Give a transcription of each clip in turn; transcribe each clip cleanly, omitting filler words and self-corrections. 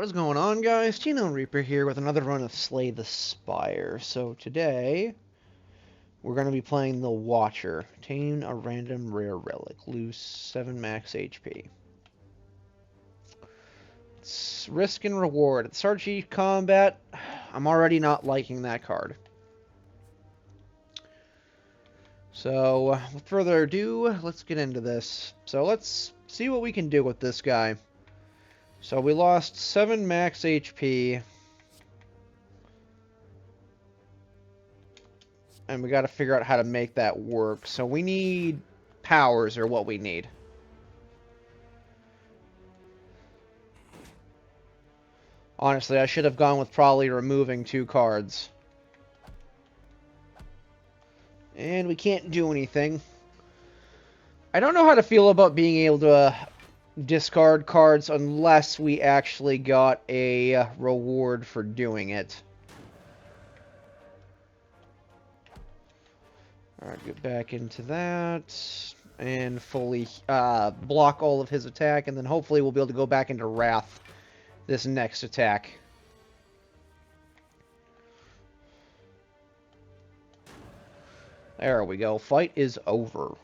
What is going on, guys? Tino Reaper here with another run of Slay the Spire. So today, we're going to be playing the Watcher. Obtain a random rare relic. Lose 7 max HP. It's risk and reward. At the start of combat, I'm already not liking that card. So, with further ado, let's get into this. So let's see what we can do with this guy. So we lost 7 max HP. And we got to figure out how to make that work. So we need powers are what we need. Honestly, I should have gone with probably removing 2 cards. And we can't do anything. I don't know how to feel about being able to discard cards unless we actually got a reward for doing it. Alright, get back into that. And fully block all of his attack. And then hopefully we'll be able to go back into Wrath this next attack. There we go. Fight is over.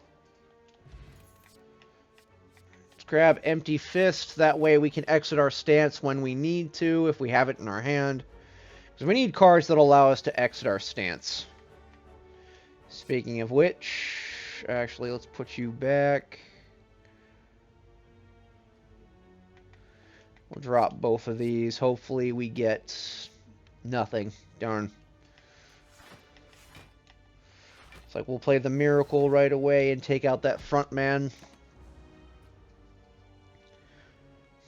Let's grab Empty Fist. That way we can exit our stance when we need to, if we have it in our hand. Because we need cards that allow us to exit our stance. Speaking of which, actually, let's put you back. We'll drop both of these. Hopefully we get nothing. Darn. It's like we'll play the Miracle right away and take out that front man.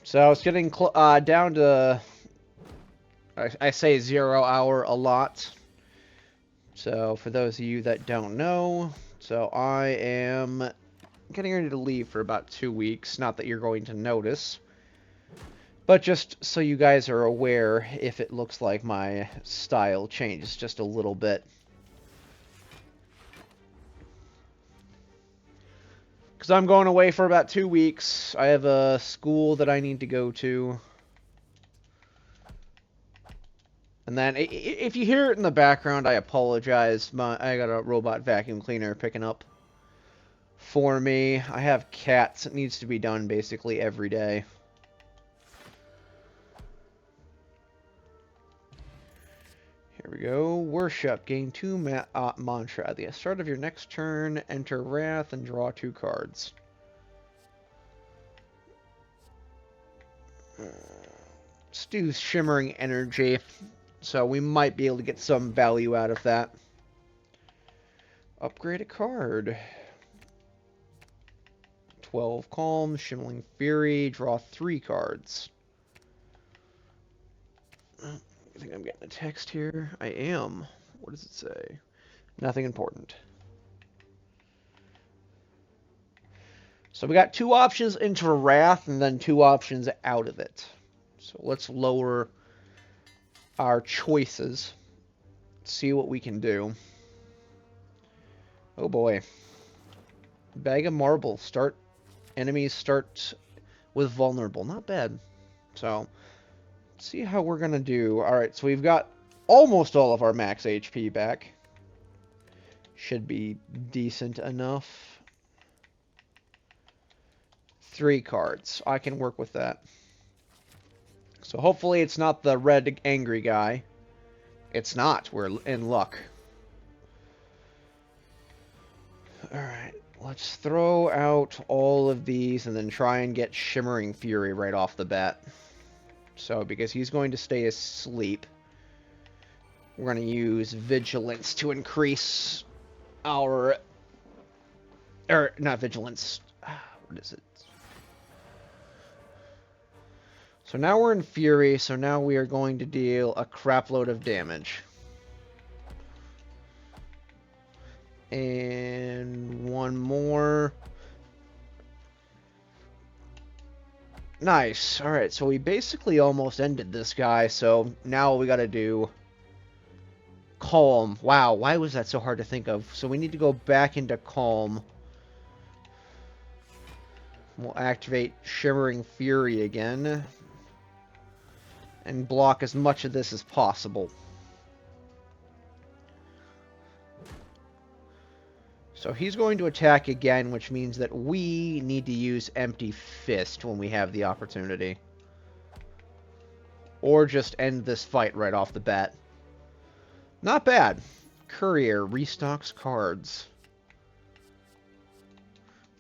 So it's getting down to, I say 0 hour a lot. So for those of you that don't know, so I am getting ready to leave for about 2 weeks. Not that you're going to notice, but just so you guys are aware if it looks like my style changes just a little bit. Because I'm going away for about 2 weeks. I have a school that I need to go to. And then, if you hear it in the background, I apologize. I got a robot vacuum cleaner picking up for me. I have cats. It needs to be done basically every day. Here we go. Worship. Gain 2 mantra. At the start of your next turn, enter Wrath and draw 2 cards. Let's do Shimmering Energy. So we might be able to get some value out of that. Upgrade a card. 12 Calm, Shimmering Fury, draw 3 cards. I think I'm getting a text here. I am. What does it say? Nothing important. So we got 2 options into Wrath and then 2 options out of it. So let's lower our choices. See what we can do. Oh boy. Bag of Marble. Enemies start with vulnerable. Not bad. So see how we're gonna do. Alright, so we've got almost all of our max HP back. Should be decent enough. 3 cards. I can work with that. So hopefully it's not the red angry guy. It's not. We're in luck. Alright, let's throw out all of these and then try and get Shimmering Fury right off the bat. So, because he's going to stay asleep, we're going to use Vigilance to increase our... Or, not Vigilance. What is it? So now we're in Fury, so now we are going to deal a crapload of damage. And 1 more. Nice. Alright, so we basically almost ended this guy, so now we gotta do Calm. Wow, why was that so hard to think of? So we need to go back into Calm. We'll activate Shimmering Fury again. and block as much of this as possible. So he's going to attack again, which means that we need to use Empty Fist when we have the opportunity. Or just end this fight right off the bat. Not bad. Courier restocks cards.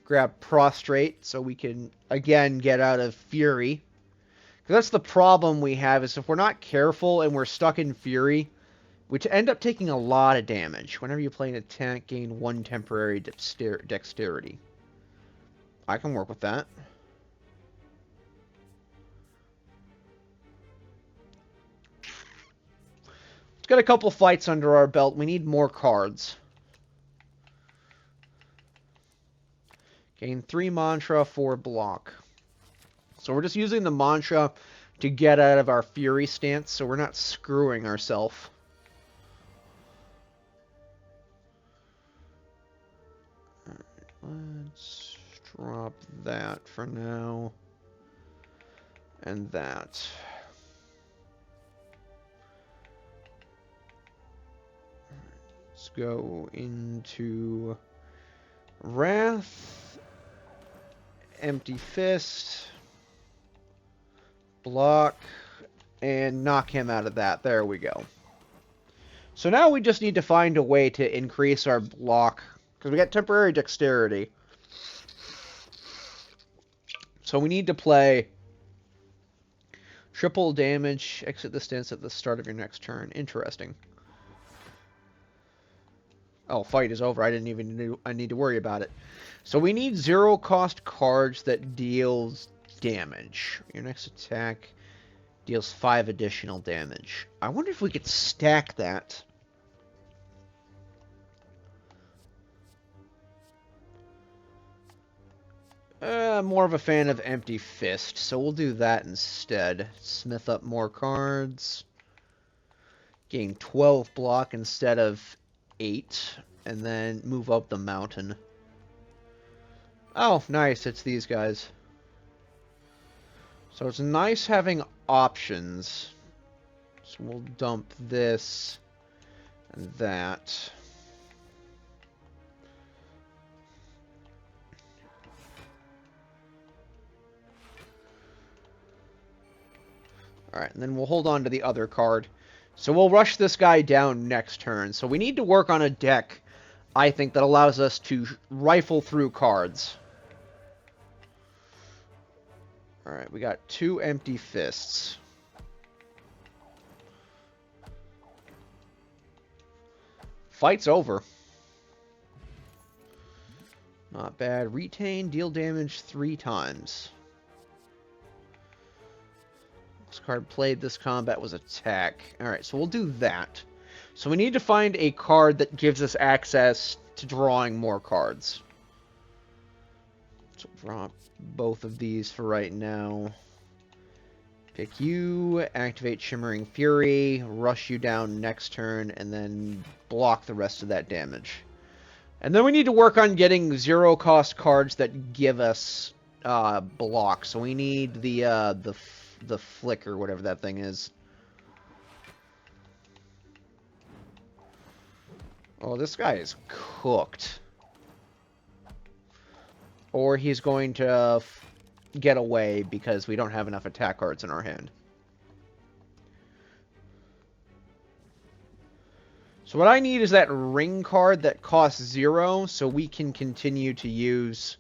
Grab Prostrate so we can, again, get out of Fury. Because that's the problem we have, is if we're not careful and we're stuck in Fury, we end up taking a lot of damage. Whenever you play an attack, gain 1 temporary dexterity. I can work with that. Let's get a couple fights under our belt. We need more cards. Gain 3 mantra, 4 block. So we're just using the mantra to get out of our Fury stance, so we're not screwing ourselves. Let's drop that for now. And that. Let's go into Wrath. Empty Fist. Block. And knock him out of that. There we go. So now we just need to find a way to increase our block. Because we got temporary dexterity. So we need to play triple damage, exit the stance at the start of your next turn. Interesting. Oh, fight is over. I didn't even need to worry about it. So we need 0-cost cards that deals damage. Your next attack deals 5 additional damage. I wonder if we could stack that. More of a fan of Empty Fist, so we'll do that instead. Smith up more cards. Gain 12 block instead of 8. And then move up the mountain. Oh, nice. It's these guys. So it's nice having options. So we'll dump this and that. Alright, and then we'll hold on to the other card. So we'll rush this guy down next turn. So we need to work on a deck, I think, that allows us to rifle through cards. Alright, we got 2 Empty Fists. Fight's over. Not bad. Retain, deal damage 3 times. This card played this combat was attack. Alright, so we'll do that. So we need to find a card that gives us access to drawing more cards. So drop both of these for right now. Pick you, activate Shimmering Fury, rush you down next turn, and then block the rest of that damage. And then we need to work on getting 0-cost cards that give us block. So we need the flick or whatever that thing is. Oh, this guy is cooked. Or he's going to get away because we don't have enough attack cards in our hand. So what I need is that ring card that costs 0 so we can continue to use...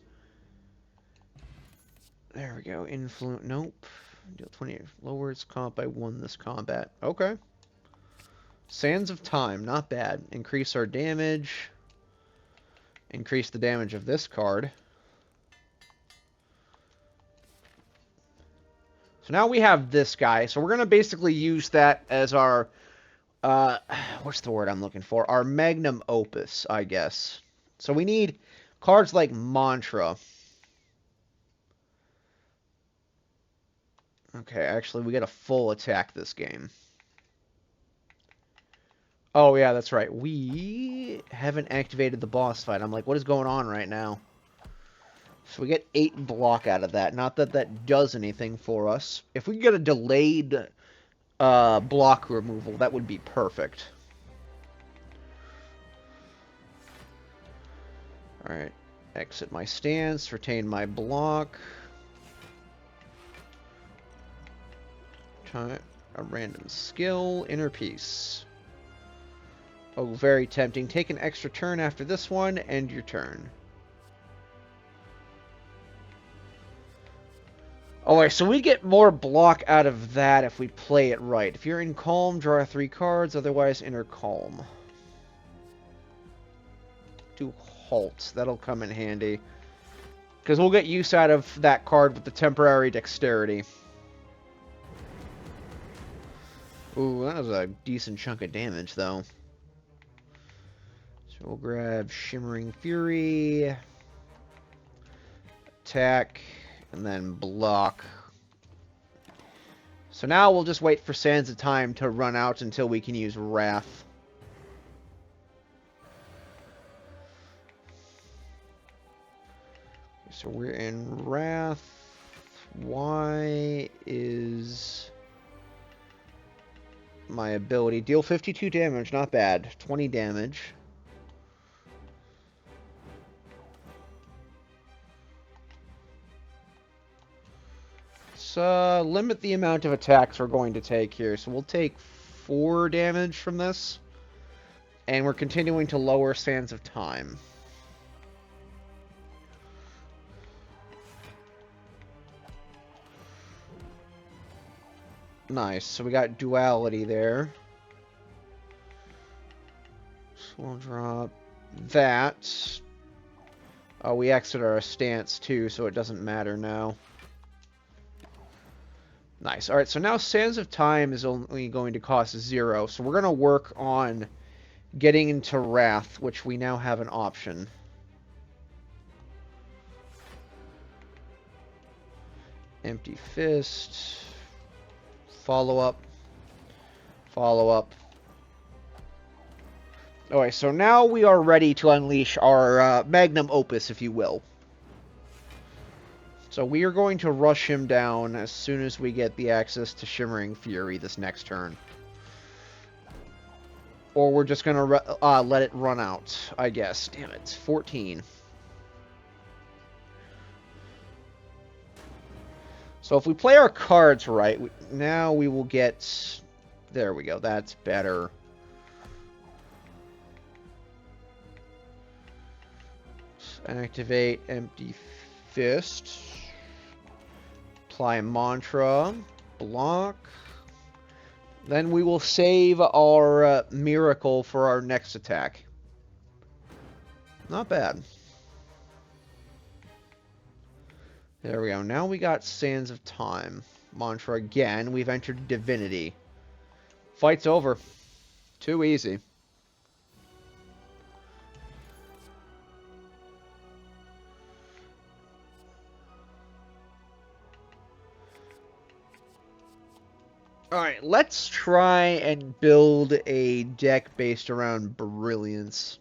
There we go. Influence. Nope. Deal 20. Lowers comp by 1 this combat. Okay. Sands of Time. Not bad. Increase our damage. Increase the damage of this card. So now we have this guy. So we're going to basically use that as our... what's the word I'm looking for? Our magnum opus, I guess. So we need cards like Mantra. Okay, actually, we get a full attack this game. Oh, yeah, that's right. We haven't activated the boss fight. I'm like, what is going on right now? So we get 8 block out of that. Not that that does anything for us. If we get a delayed block removal. That would be perfect. Alright. Exit my stance. Retain my block. Try a random skill. Inner Peace. Oh, very tempting. Take an extra turn after this one. End your turn. Alright, so we get more block out of that if we play it right. If you're in Calm, draw 3 cards. Otherwise, enter Calm. Do Halt. That'll come in handy. Because we'll get use out of that card with the temporary dexterity. Ooh, that was a decent chunk of damage, though. So we'll grab Shimmering Fury. Attack. And then block. So now we'll just wait for Sands of Time to run out until we can use Wrath. So we're in Wrath. Why is my ability? Deal 52 damage, not bad. 20 damage. Let's limit the amount of attacks we're going to take here. So we'll take 4 damage from this. And we're continuing to lower Sands of Time. Nice. So we got duality there. So we'll drop that. Oh, we exit our stance too, so it doesn't matter now. Nice. Alright, so now Sands of Time is only going to cost 0. So we're going to work on getting into Wrath, which we now have an option. Empty Fist. Follow up. Follow up. Alright, so now we are ready to unleash our magnum opus, if you will. So we are going to rush him down as soon as we get the access to Shimmering Fury this next turn. Or we're just going to let it run out, I guess. Damn it, 14. So if we play our cards right, now we will get... There we go, that's better. Activate Empty Fist. Apply Mantra. Block. Then we will save our Miracle for our next attack. Not bad. There we go. Now we got Sands of Time. Mantra again. We've entered Divinity. Fight's over. Too easy. Alright, let's try and build a deck based around Brilliance.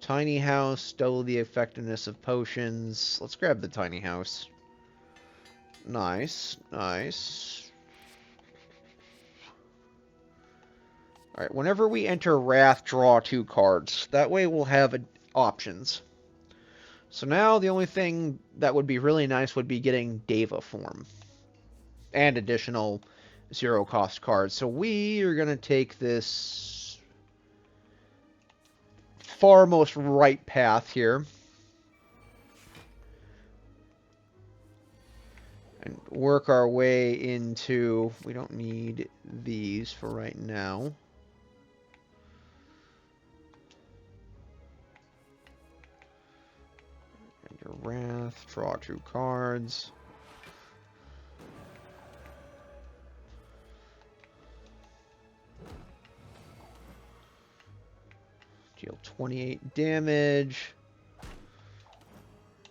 Tiny House, double the effectiveness of potions. Let's grab the Tiny House. Nice, nice. Alright, whenever we enter Wrath, draw 2 cards. That way we'll have options. So now the only thing that would be really nice would be getting Deva form. And additional 0-cost cards. So we are going to take this far most right path here. And work our way into... We don't need these for right now. And your Wrath, draw 2 cards. Deal 28 damage.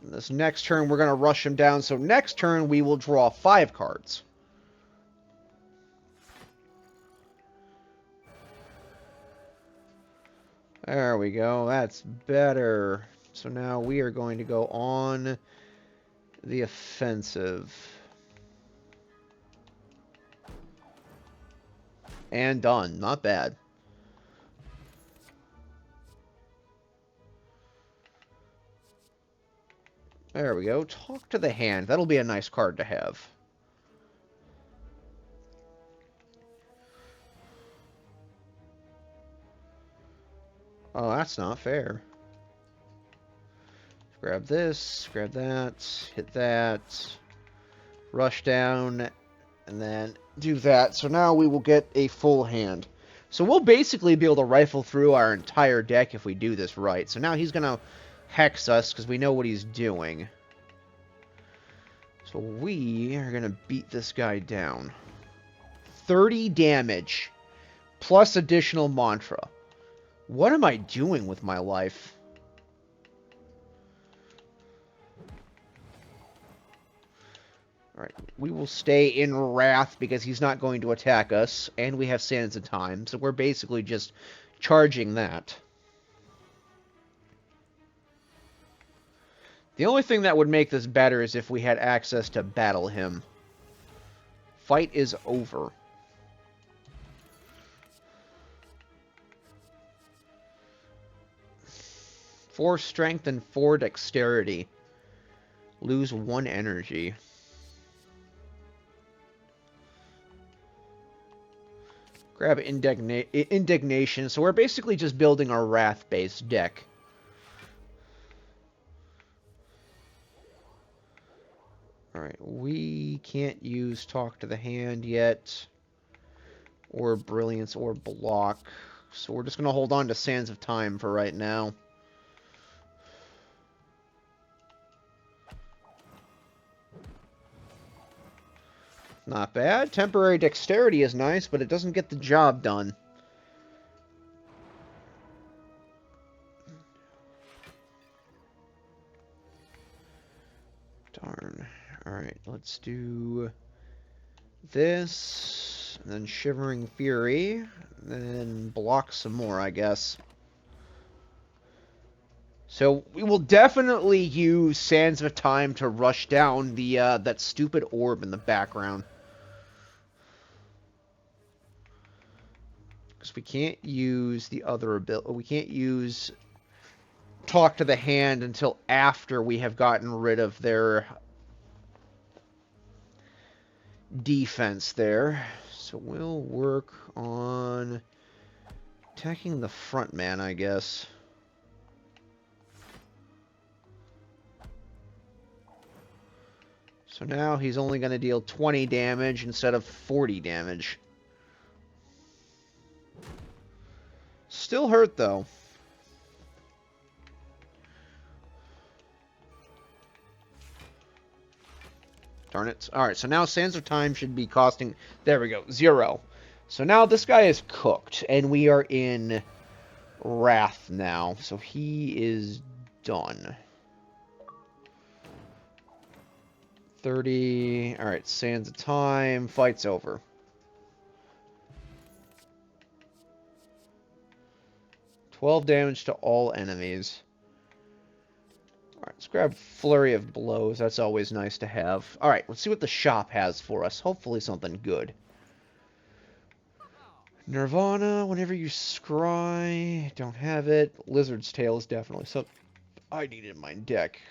And this next turn, we're going to rush him down. So next turn, we will draw 5 cards. There we go. That's better. So now we are going to go on the offensive. And done. Not bad. There we go. Talk to the hand. That'll be a nice card to have. Oh, that's not fair. Grab this, grab that, hit that, rush down, and then do that. So now we will get a full hand. So we'll basically be able to rifle through our entire deck if we do this right. So now he's going to hex us because we know what he's doing. So we are going to beat this guy down. 30 damage, plus additional mantra. What am I doing with my life? Alright, we will stay in Wrath because he's not going to attack us, and we have Sands of Time, so we're basically just charging that. The only thing that would make this better is if we had access to battle him. Fight is over. Four strength and 4 dexterity. Lose 1 energy. Grab Indignation. So we're basically just building our Wrath-based deck. Alright, we can't use Talk to the Hand yet. Or Brilliance or Block. So we're just going to hold on to Sands of Time for right now. Not bad. Temporary Dexterity is nice, but it doesn't get the job done. Darn. Alright, let's do this, and then Shivering Fury, and then block some more, I guess. So we will definitely use Sands of Time to rush down the that stupid orb in the background. Because we can't use the other ability. We can't use Talk to the Hand until after we have gotten rid of their defense there. So we'll work on attacking the front man, I guess. So now he's only going to deal 20 damage instead of 40 damage. Still hurt, though. Darn it. Alright, so now Sands of Time should be costing... There we go, 0. So now this guy is cooked, and we are in Wrath now. So he is done. 30... Alright, Sands of Time. Fight's over. $12 damage to all enemies. Alright, let's grab Flurry of Blows. That's always nice to have. Alright, let's see what the shop has for us. Hopefully something good. Nirvana, whenever you scry. Don't have it. Lizard's Tail is definitely something I need in my deck.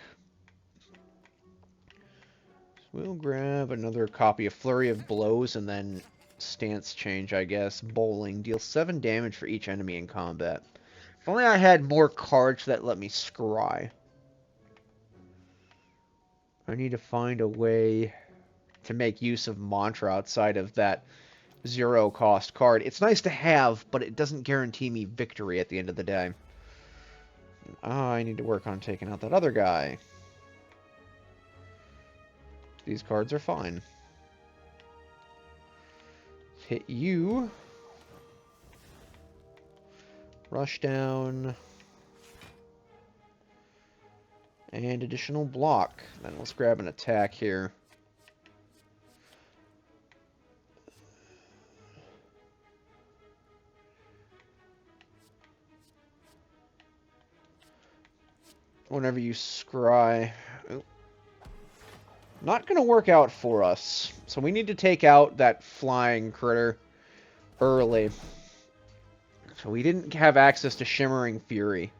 So we'll grab another copy of Flurry of Blows and then Stance Change, I guess. Bowling. Deal 7 damage for each enemy in combat. If only I had more cards that let me scry. I need to find a way to make use of Mantra outside of that 0-cost card. It's nice to have, but it doesn't guarantee me victory at the end of the day. I need to work on taking out that other guy. These cards are fine. Hit you. Rush down. And additional block. Then let's grab an attack here. Whenever you scry. Ooh. Not going to work out for us. So we need to take out that flying critter. early. So we didn't have access to Shimmering Fury.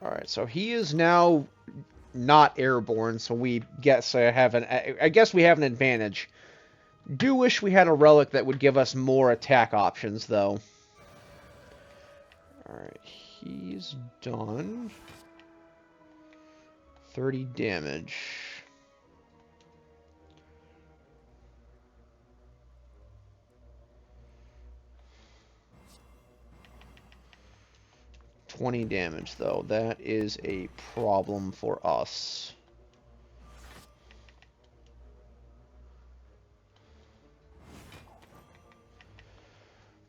Alright, so he is now not airborne, so we guess I guess we have an advantage. Do wish we had a relic that would give us more attack options, though. Alright, he's done. 30 damage. $20 damage, though. That is a problem for us.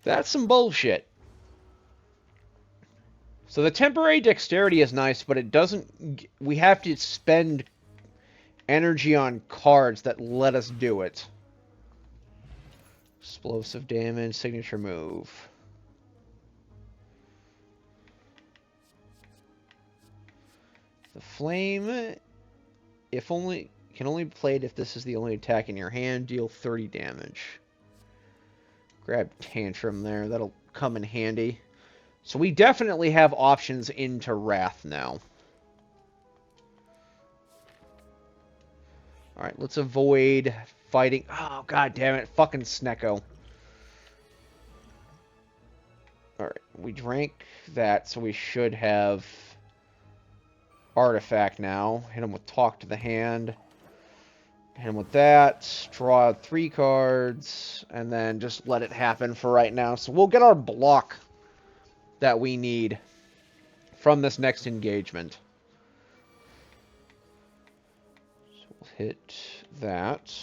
That's some bullshit. So the temporary dexterity is nice, but it doesn't... We have to spend energy on cards that let us do it. Explosive damage, signature move. The flame, can only be played if this is the only attack in your hand. Deal 30 damage. Grab Tantrum there. That'll come in handy. So we definitely have options into Wrath now. Alright, let's avoid fighting. Oh, god damn it. Fucking Snecko. Alright, we drank that, so we should have Artifact now. Hit him with Talk to the Hand. Hit him with that. Draw 3 cards. And then just let it happen for right now. So we'll get our block that we need from this next engagement. So we'll hit that.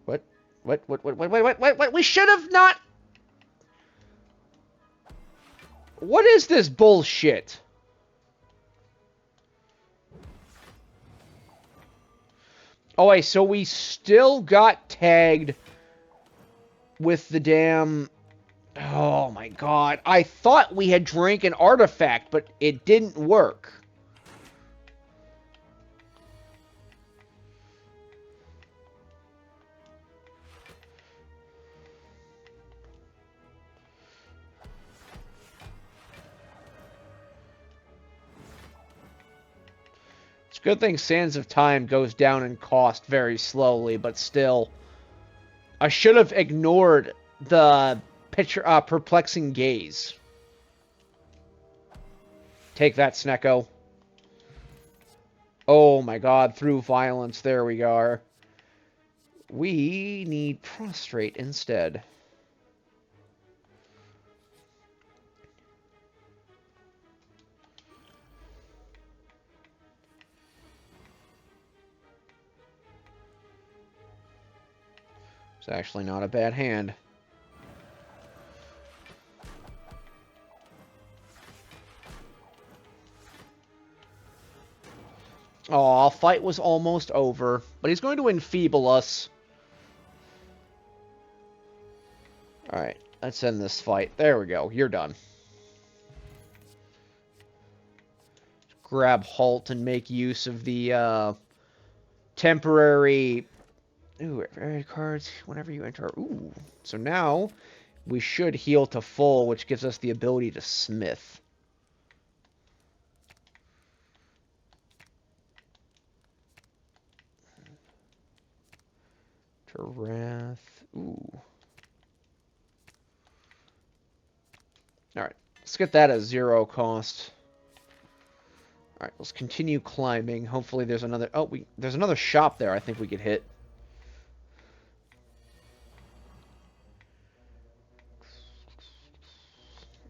What? What? We should have not... What is this bullshit? Oh, wait, so we still got tagged with the damn... Oh, my God. I thought we had drank an artifact, but it didn't work. It's a good thing Sands of Time goes down in cost very slowly, but still. I should have ignored the Perplexing Gaze. Take that, Snecko. Oh my god, through violence, there we are. We need Prostrate instead. It's actually not a bad hand. Aw, fight was almost over, but he's going to enfeeble us. Alright, let's end this fight. There we go, you're done. Grab Halt and make use of the temporary... Ooh, area cards whenever you enter. Ooh, so now we should heal to full, which gives us the ability to smith. To Wrath. Ooh. Alright, let's get that at 0 cost. Alright, let's continue climbing. Hopefully there's another... Oh, there's another shop there I think we could hit.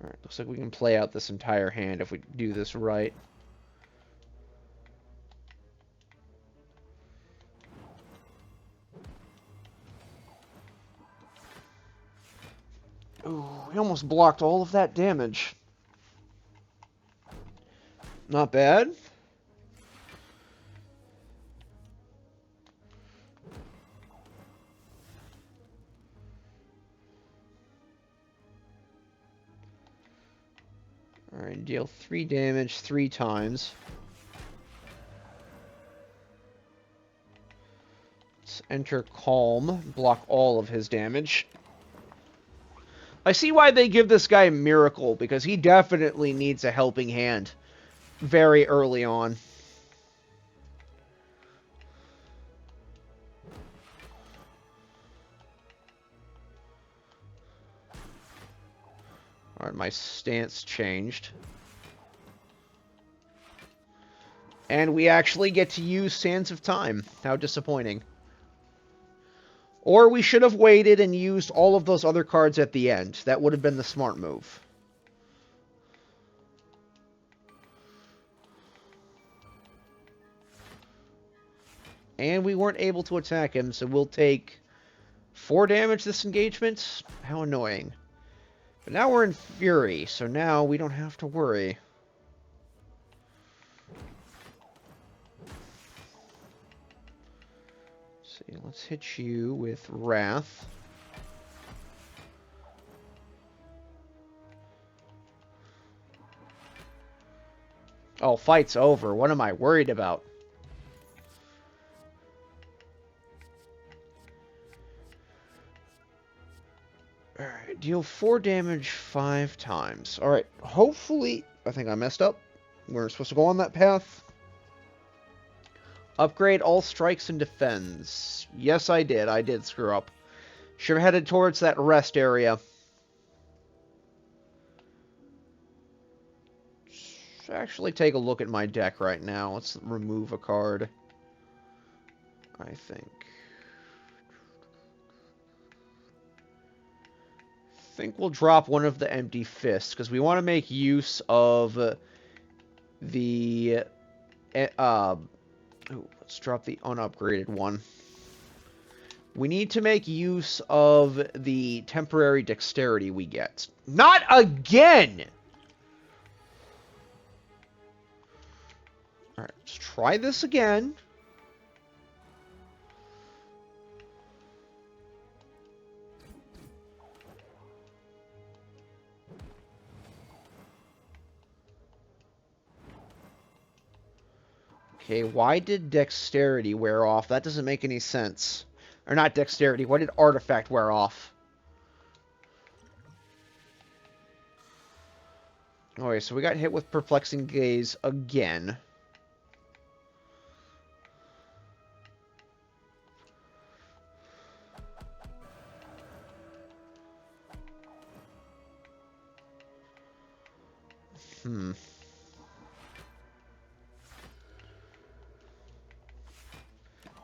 Alright, looks like we can play out this entire hand if we do this right. Ooh, we almost blocked all of that damage. Not bad. Alright, deal 3 damage 3 times. Let's enter Calm, block all of his damage. I see why they give this guy Miracle, because he definitely needs a helping hand very early on. Alright, my stance changed. And we actually get to use Sands of Time. How disappointing. Or we should have waited and used all of those other cards at the end. That would have been the smart move. And we weren't able to attack him, so we'll take 4 damage this engagement. How annoying. But now we're in Fury, so now we don't have to worry. See, let's hit you with Wrath. Oh, fight's over. What am I worried about? Alright, deal 4 damage 5 times. Alright, hopefully... I think I messed up. We're supposed to go on that path. Upgrade all strikes and defends. Yes, I did. I did screw up. Should have headed towards that rest area. Should actually take a look at my deck right now. Let's remove a card. I think we'll drop one of the empty fists, because we want to make use of the... Ooh, let's drop the unupgraded one. We need to make use of the temporary dexterity we get. Not again! Alright, let's try this again. Okay, why did dexterity wear off? That doesn't make any sense. Or not dexterity, why did artifact wear off? Alright, so we got hit with Perplexing Gaze again.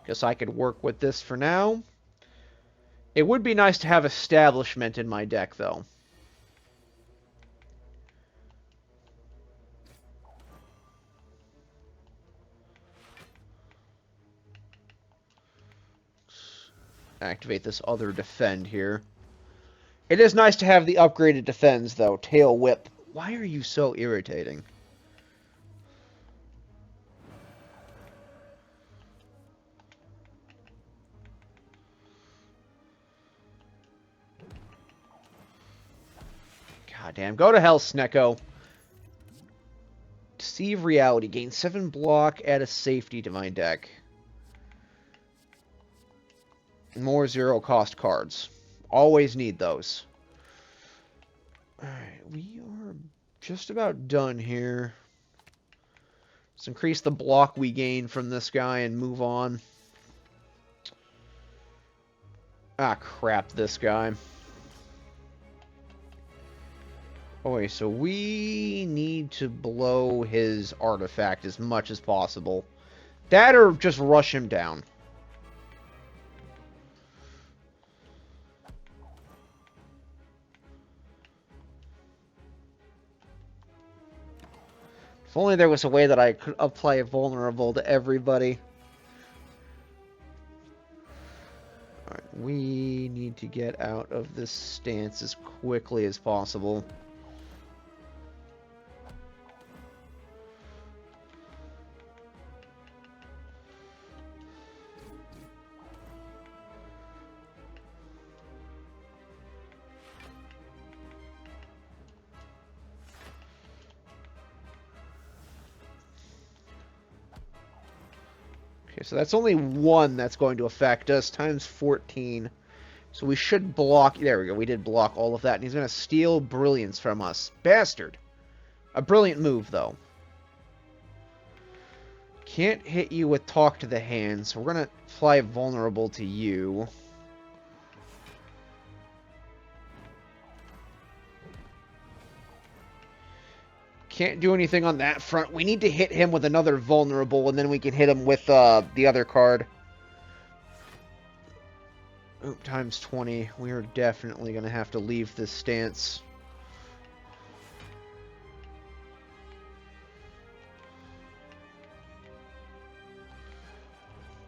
Guess I could work with this for now. It would be nice to have Establishment in my deck, though. Activate this other Defend here. It is nice to have the upgraded Defends, though. Tail Whip. Why are you so irritating? Goddamn. Go to hell, Snecko. Deceive Reality. Gain 7 block. Add a safety to my deck. More 0-cost cards. Always need those. Alright, we are just about done here. Let's increase the block we gain from this guy and move on. Ah, crap, this guy. Oh, wait, so we need to blow his artifact as much as possible. That or just rush him down. If only there was a way that I could apply vulnerable to everybody. Alright, we need to get out of this stance as quickly as possible. Okay, so that's only one that's going to affect us, times 14. So we should block... There we go, we did block all of that. And he's going to steal Brilliance from us. Bastard! A brilliant move, though. Can't hit you with Talk to the Hand, so we're going to fly Vulnerable to you. Can't do anything on that front. We need to hit him with another Vulnerable, and then we can hit him with the other card. Oop, times 20. We are definitely going to have to leave this stance.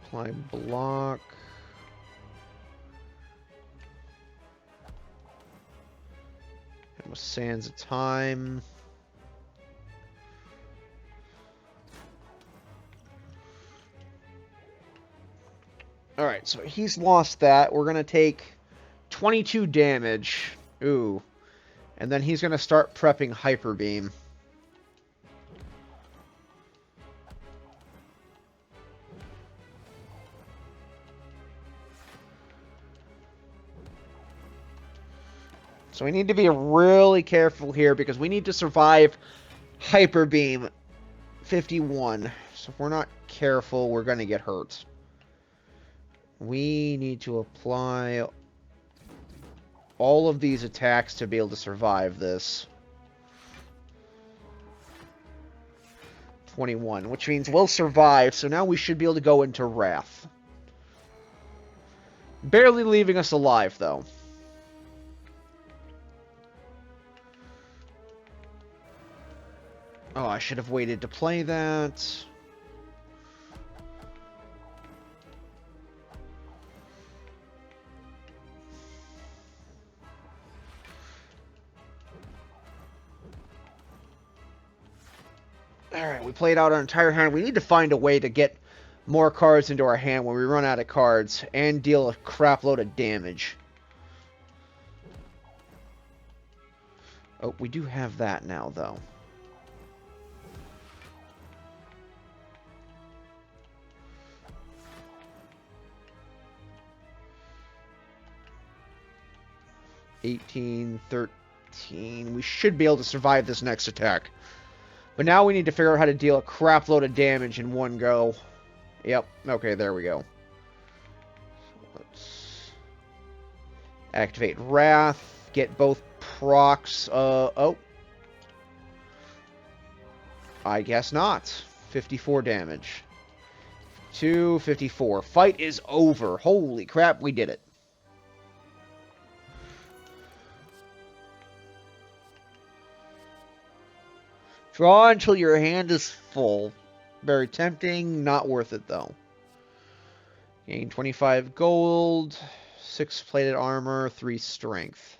Apply block. Almost Sands of Time. Alright, so he's lost that. We're going to take 22 damage. Ooh. And then he's going to start prepping Hyper Beam. So we need to be really careful here because we need to survive Hyper Beam 51. So if we're not careful, we're going to get hurt. We need to apply all of these attacks to be able to survive this. 21, which means we'll survive, so now we should be able to go into Wrath. Barely leaving us alive, though. Oh, I should have waited to play that. Alright, we played out our entire hand. We need to find a way to get more cards into our hand when we run out of cards and deal a crap load of damage. Oh, we do have that now, though. $18, $13. We should be able to survive this next attack. But now we need to figure out how to deal a crap load of damage in one go. Yep. Okay, there we go. Let's activate Wrath. Get both procs. Oh. I guess not. 54 damage. 254. Fight is over. Holy crap, we did it. Draw until your hand is full. Very tempting, not worth it though. Gain 25 gold, 6 plated armor, 3 strength.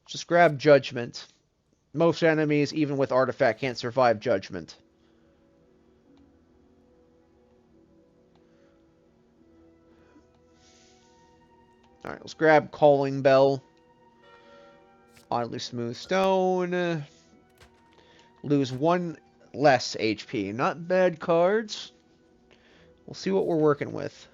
Just grab Judgment. Most enemies, even with Artifact, can't survive Judgment. Alright, let's grab Calling Bell. Oddly Smooth Stone. Lose 1 less HP. Not bad cards. We'll see what we're working with.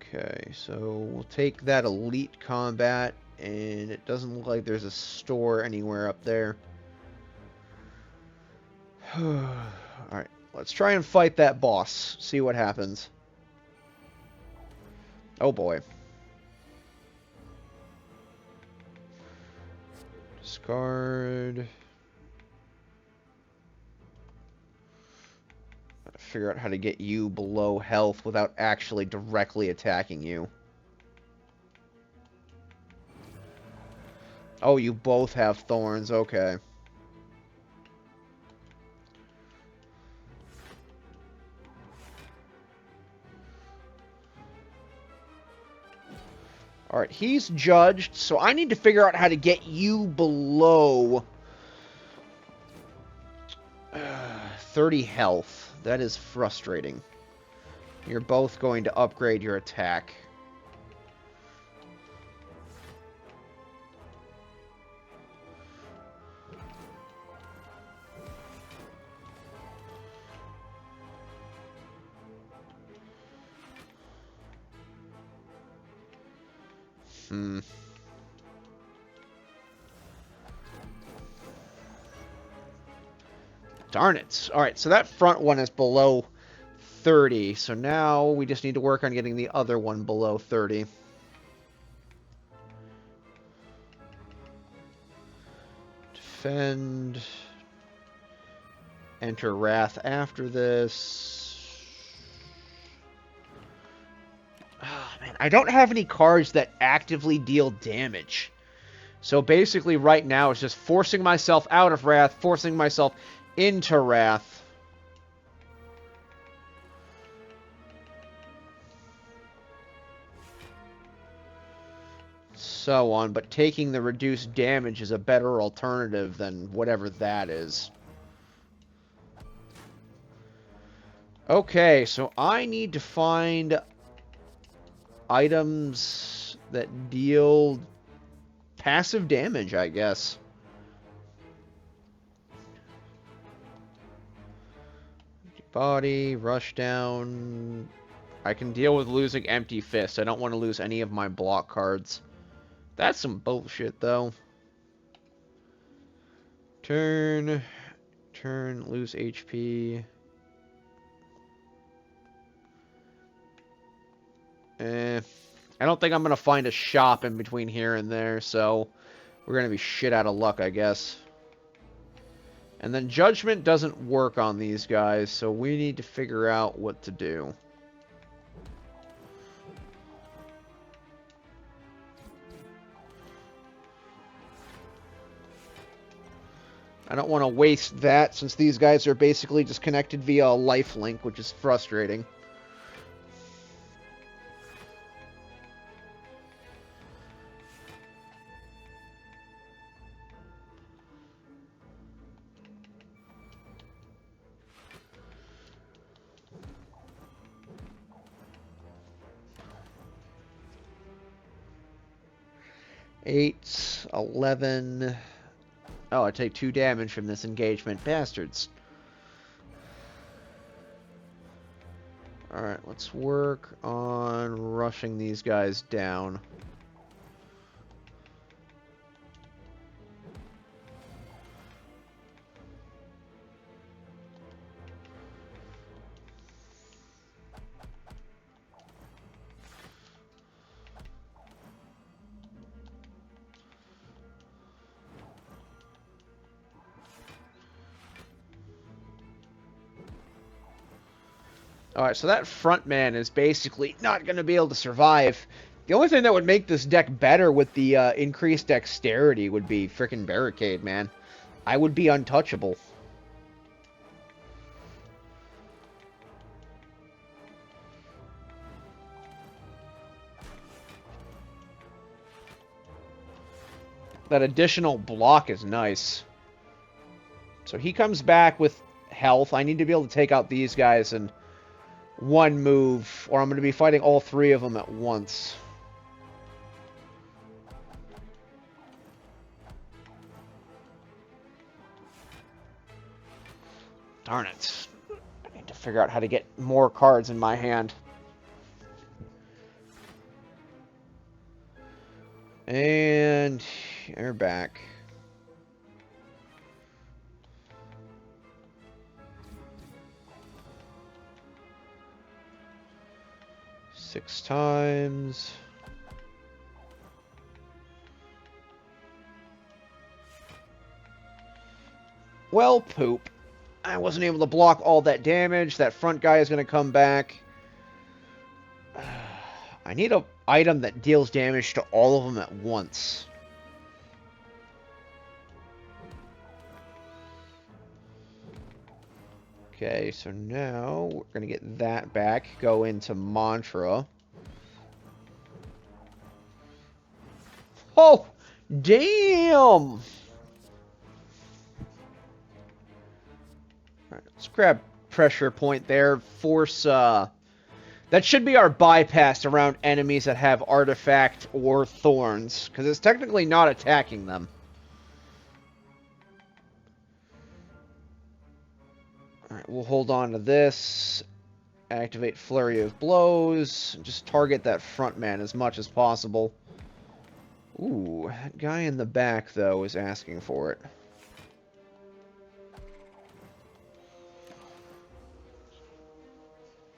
Okay, so we'll take that Elite Combat, and it doesn't look like there's a store anywhere up there. Alright, let's try and fight that boss. See what happens. Oh boy. Discard. Figure out how to get you below health without actually directly attacking you. Oh, you both have thorns. Okay. Alright, he's judged, so I need to figure out how to get you below 30 health. That is frustrating. You're both going to upgrade your attack. Darn it. Alright, so that front one is below 30. So now we just need to work on getting the other one below 30. Defend. Enter Wrath after this. Oh, man, I don't have any cards that actively deal damage. So basically right now it's just forcing myself out of Wrath, forcing myself into Wrath. So on, but taking the reduced damage is a better alternative than whatever that is. Okay, so I need to find items that deal passive damage, I guess. Body, rush down. I can deal with losing Empty Fist. I don't want to lose any of my block cards. That's some bullshit, though. Turn, lose HP. I don't think I'm going to find a shop in between here and there, so we're going to be shit out of luck, I guess. And then Judgment doesn't work on these guys, so we need to figure out what to do. I don't want to waste that, since these guys are basically just connected via a lifelink, which is frustrating. Eight, 11. Oh, I take 2 damage from this engagement. Bastards. Alright, let's work on rushing these guys down. Alright, so that front man is basically not going to be able to survive. The only thing that would make this deck better with the increased dexterity would be frickin' Barricade, man. I would be untouchable. That additional block is nice. So he comes back with health. I need to be able to take out these guys in one move, or I'm going to be fighting all 3 of them at once. Darn it. I need to figure out how to get more cards in my hand. And you're back. Six times. Well, poop. I wasn't able to block all that damage. That front guy is going to come back. I need an item that deals damage to all of them at once. Okay, so now we're going to get that back. Go into Mantra. Oh, damn! Alright, let's grab Pressure Point there. Force, that should be our bypass around enemies that have Artifact or Thorns, because it's technically not attacking them. Alright, we'll hold on to this. Activate Flurry of Blows. Just target that front man as much as possible. Ooh, that guy in the back, though, is asking for it.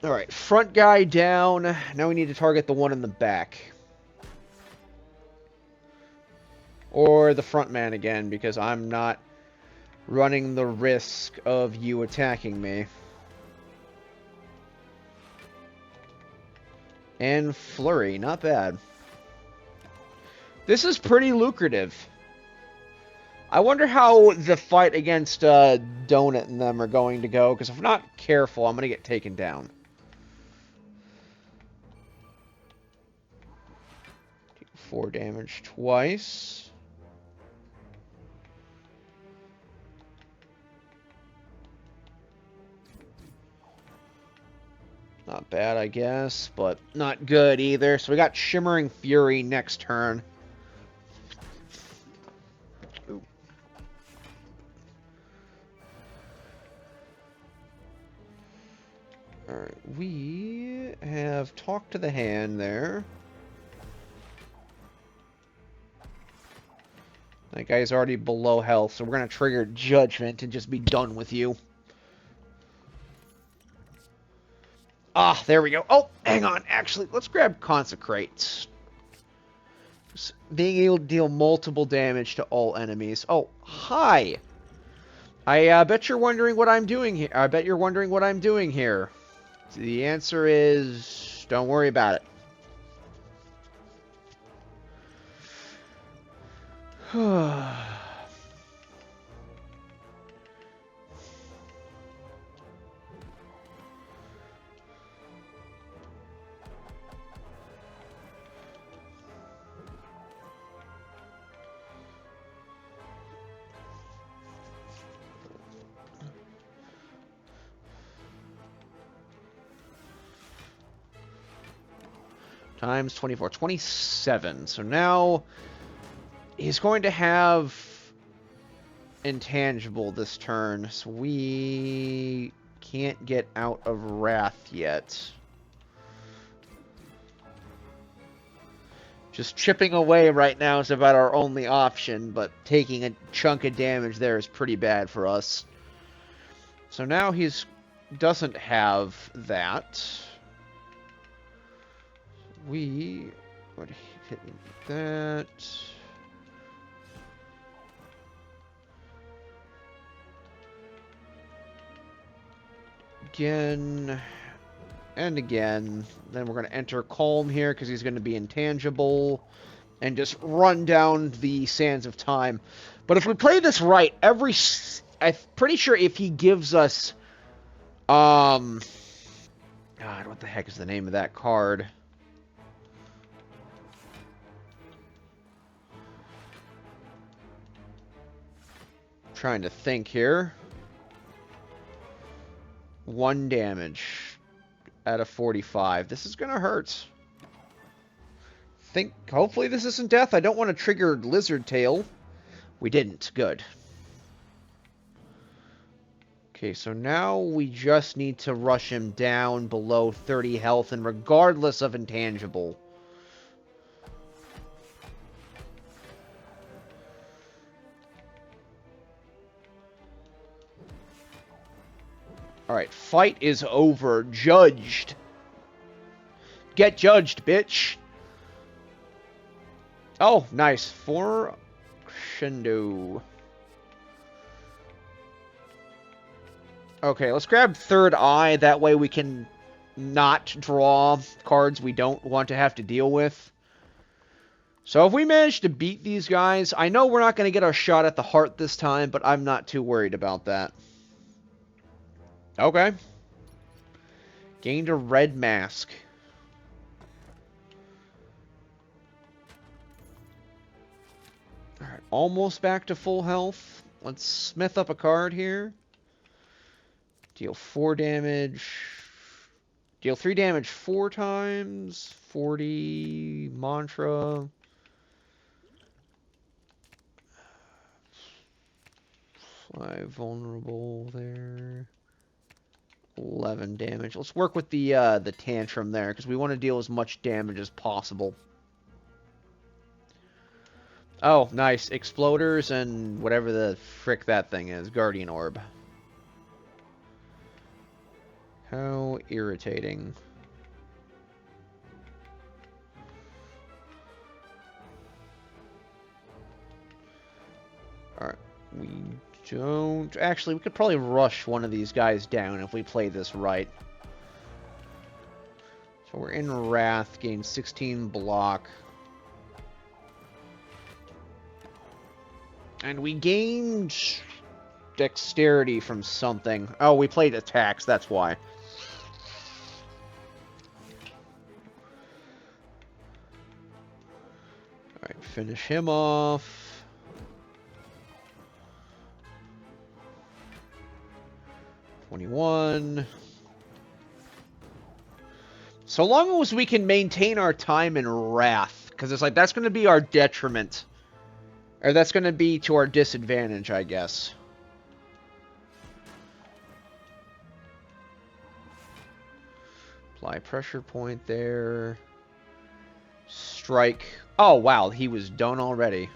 Alright, front guy down. Now we need to target the one in the back. Or the front man again, because I'm not running the risk of you attacking me. And flurry, not bad. This is pretty lucrative. I wonder how the fight against Donut and them are going to go, because if I'm not careful, I'm going to get taken down. Take 4 damage twice. Not bad, I guess, but not good either. So we got Shimmering Fury next turn. Ooh. Alright, we have talked to the hand there. That guy's already below health, so we're going to trigger Judgment and just be done with you. Ah, there we go. Oh, hang on. Actually, let's grab Consecrate. Being able to deal multiple damage to all enemies. Oh, hi. I bet you're wondering what I'm doing here. I bet you're wondering what I'm doing here. The answer is, don't worry about it. Times 24. 27. So now he's going to have Intangible this turn. So we can't get out of Wrath yet. Just chipping away right now is about our only option, but taking a chunk of damage there is pretty bad for us. So now he's doesn't have that. We would hit that. Again and again. Then we're going to enter Calm here because he's going to be intangible and just run down the Sands of Time. But if we play this right, I'm pretty sure if he gives us God, what the heck is the name of that card? Trying to think here. 1 damage out of 45. This is gonna hurt. Hopefully this isn't death. I don't want to trigger Lizard Tail. We didn't. Good. Okay, so now we just need to rush him down below 30 health, and regardless of intangible. Alright, fight is over. Judged. Get judged, bitch. Oh, nice. 4 crescendo. Okay, let's grab Third Eye. That way we can not draw cards we don't want to have to deal with. So if we manage to beat these guys, I know we're not going to get our shot at the heart this time, but I'm not too worried about that. Okay. Gained a red mask. Alright, almost back to full health. Let's smith up a card here. Deal 4 damage. Deal 3 damage 4 times. 40 mantra. 5 vulnerable there. 11 damage. Let's work with the tantrum there, because we want to deal as much damage as possible. Oh, nice. Exploders and whatever the frick that thing is. Guardian Orb. How irritating. Alright, we don't... Actually, we could probably rush one of these guys down if we play this right. So we're in Wrath, gain 16 block. And we gained dexterity from something. Oh, we played attacks, that's why. Alright, finish him off. 21. So long as we can maintain our time in Wrath, because it's like that's going to be our detriment. Or that's going to be to our disadvantage, I guess. Apply pressure point there. Strike. Oh, wow, he was done already.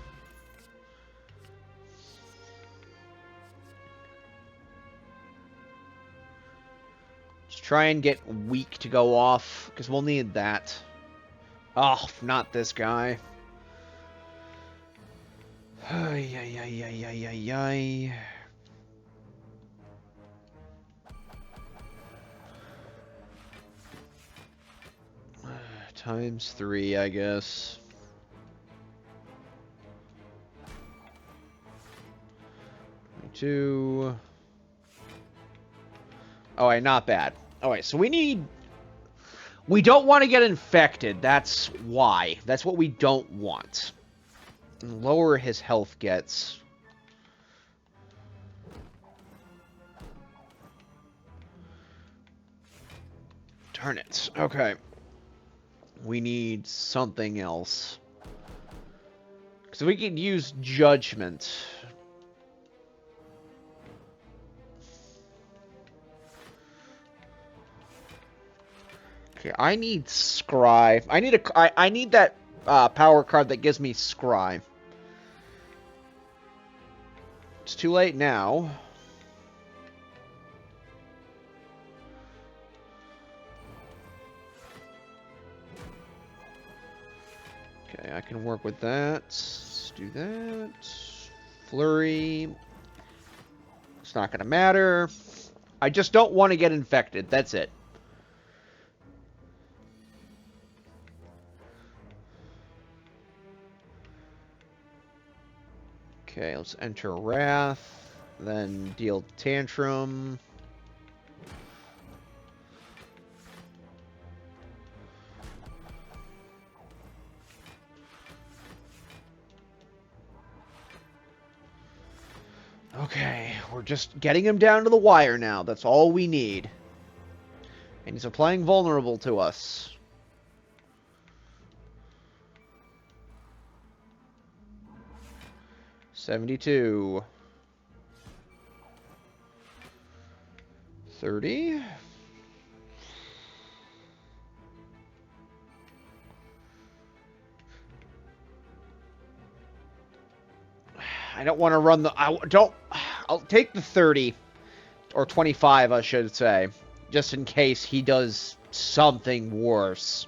Just try and get weak to go off, because we'll need that. Oh, not this guy. Ay, ay, ay, ay, ay, ay, ay. Times 3, I guess. Two. Oh, wait, not bad. Alright, so we need... We don't want to get infected. That's why. That's what we don't want. And lower his health gets. Darn it. Okay. We need something else. Because we could use Judgment. Okay, I need Scry. I need that power card that gives me Scry. It's too late now. Okay, I can work with that. Let's do that. Flurry. It's not going to matter. I just don't want to get infected. That's it. Okay, let's enter Wrath. Then deal Tantrum. Okay, we're just getting him down to the wire now. That's all we need. And he's applying Vulnerable to us. $72. 30. I don't want to run the... I'll take the 30. Or 25, I should say. Just in case he does something worse.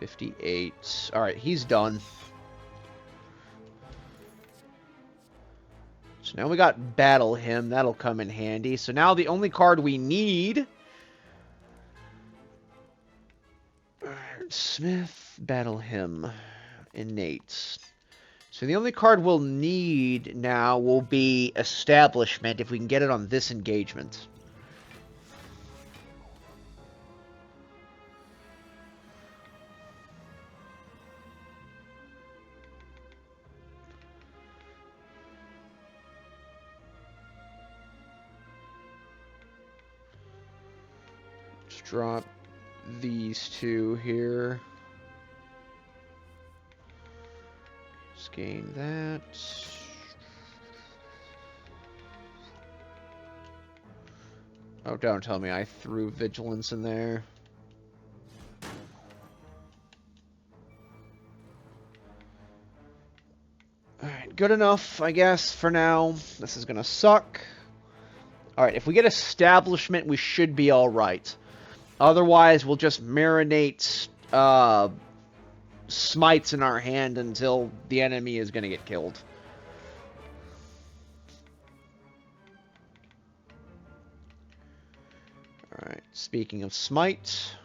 $58. Alright, he's done. So now we got Battle Hymn. That'll come in handy. So now the only card we need... Smith, Battle Hymn, Innate. So the only card we'll need now will be Establishment if we can get it on this engagement. Let's drop these two here. Just gain that. Oh, don't tell me I threw Vigilance in there. Alright, good enough, I guess, for now. This is gonna suck. Alright, if we get Establishment, we should be alright. Otherwise, we'll just marinate smites in our hand until the enemy is gonna get killed. Alright, speaking of smite...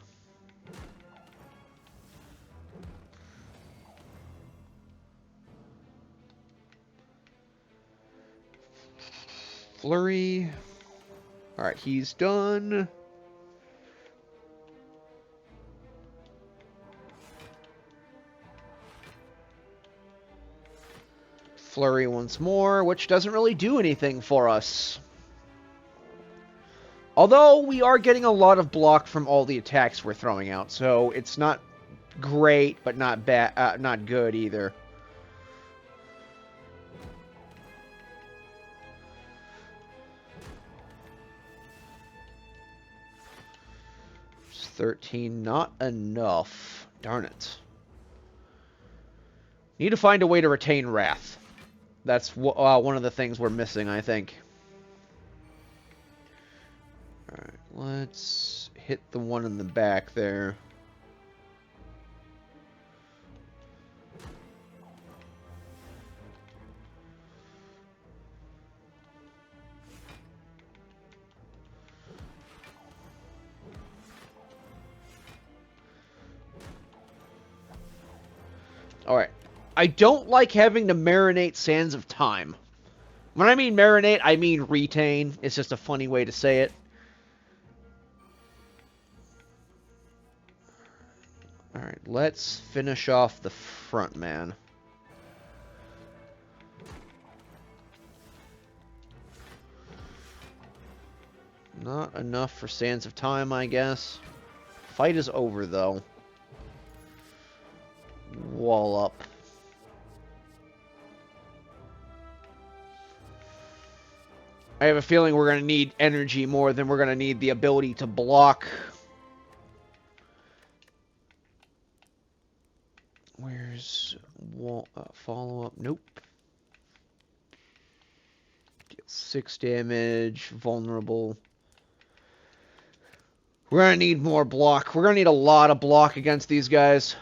Flurry. Alright, he's done. Flurry once more, which doesn't really do anything for us. Although, we are getting a lot of block from all the attacks we're throwing out, so it's not great, but not bad, not good either. 13, not enough. Darn it. Need to find a way to retain Wrath. That's one of the things we're missing, I think. Alright, let's hit the one in the back there. Alright. I don't like having to marinate Sands of Time. When I mean marinate, I mean retain. It's just a funny way to say it. Alright, let's finish off the front man. Not enough for Sands of Time, I guess. Fight is over, though. Wallop. I have a feeling we're going to need energy more than we're going to need the ability to block. Where's follow-up? Nope. Deal 6 damage. Vulnerable. We're going to need more block. We're going to need a lot of block against these guys.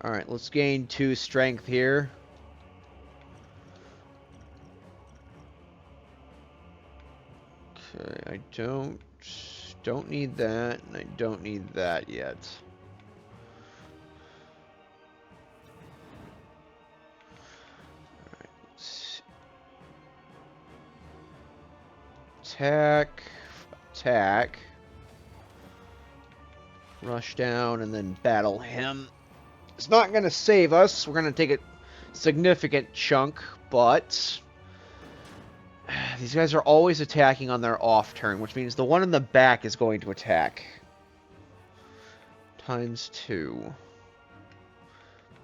Alright, let's gain 2 strength here. Okay, I don't need that, and I don't need that yet. Alright, attack, attack, rush down, and then battle him. It's not going to save us. We're going to take a significant chunk, but these guys are always attacking on their off turn, which means the one in the back is going to attack. ×2.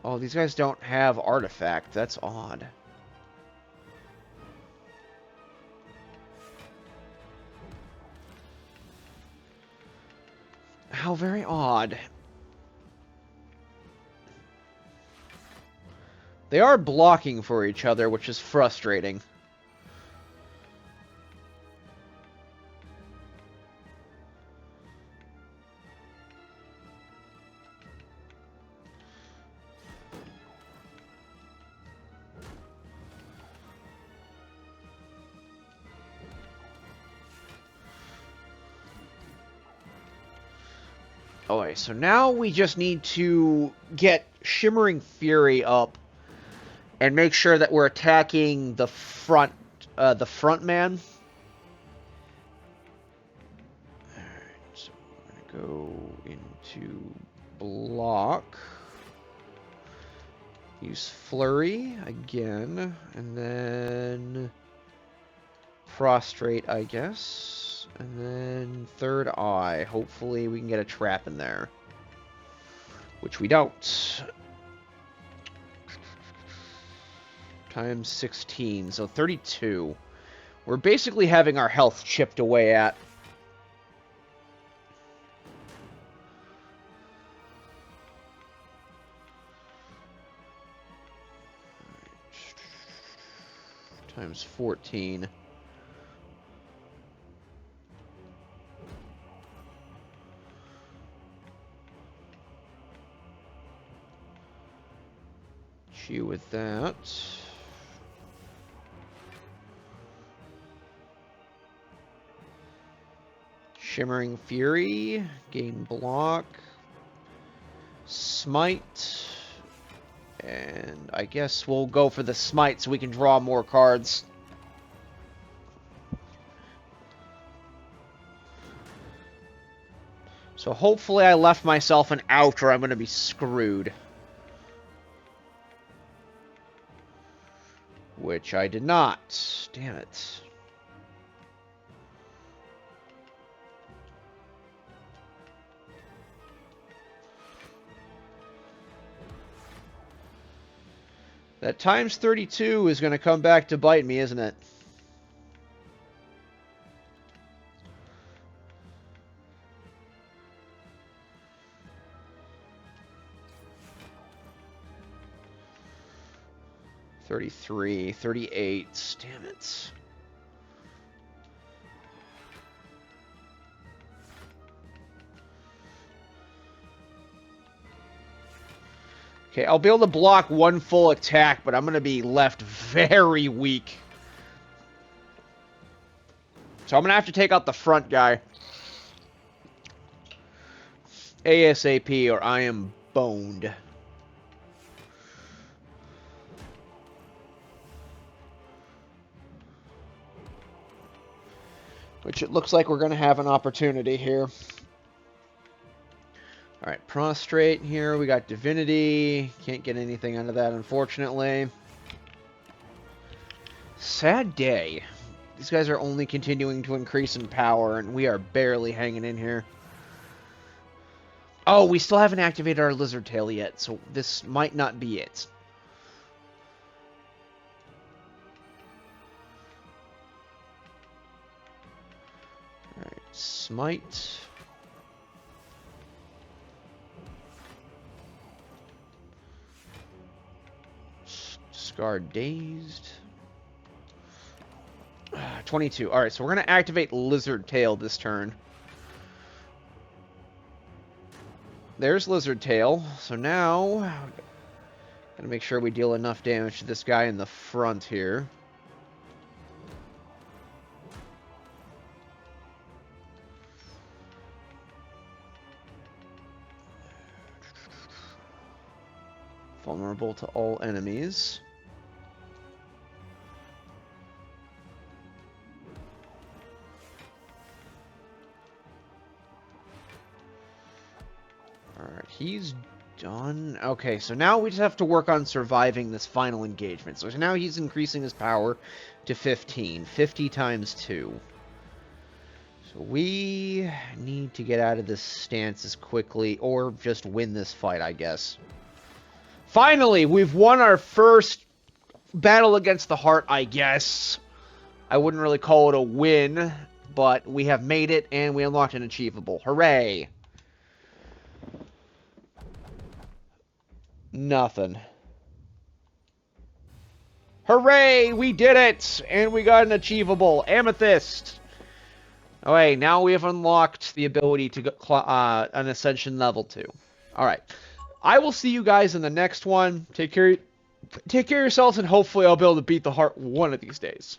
Oh, these guys don't have artifact. That's odd. How very odd. They are blocking for each other, which is frustrating. Okay, so now we just need to get Shimmering Fury up and make sure that we're attacking the front man. Alright, so we're gonna go into block. Use Flurry again, and then Prostrate, I guess. And then Third Eye. Hopefully we can get a trap in there. which we don't. Times 16, so 32. We're basically having our health chipped away at. Times 14. Chew with that. Shimmering Fury, gain block, smite, and I guess we'll go for the smite so we can draw more cards. So hopefully I left myself an out or I'm going to be screwed. Which I did not. Damn it. That times 32 is going to come back to bite me, isn't it? $33, $38. Damn it. Okay, I'll be able to block one full attack, but I'm going to be left very weak. So I'm going to have to take out the front guy. ASAP, or I am boned. Which it looks like we're going to have an opportunity here. Alright, Prostrate here. We got Divinity. Can't get anything out of that, unfortunately. Sad day. These guys are only continuing to increase in power, and we are barely hanging in here. Oh, we still haven't activated our Lizard Tail yet, so this might not be it. Alright, Smite. Scarred Dazed. 22. Alright, so we're going to activate Lizard Tail this turn. There's Lizard Tail. So now, gotta make sure we deal enough damage to this guy in the front here. Vulnerable to all enemies. Alright, he's done. Okay, so now we just have to work on surviving this final engagement. So now he's increasing his power to 15. 50 times 2. So we need to get out of this stance as quickly, or just win this fight, I guess. Finally, we've won our first battle against the heart, I guess. I wouldn't really call it a win, but we have made it, and we unlocked an achievable. Hooray! Nothing. Hooray! We did it! And we got an achievable. Amethyst! Okay, now we have unlocked the ability to get an Ascension level 2. Alright. I will see you guys in the next one. Take care of yourselves, and hopefully I'll be able to beat the heart one of these days.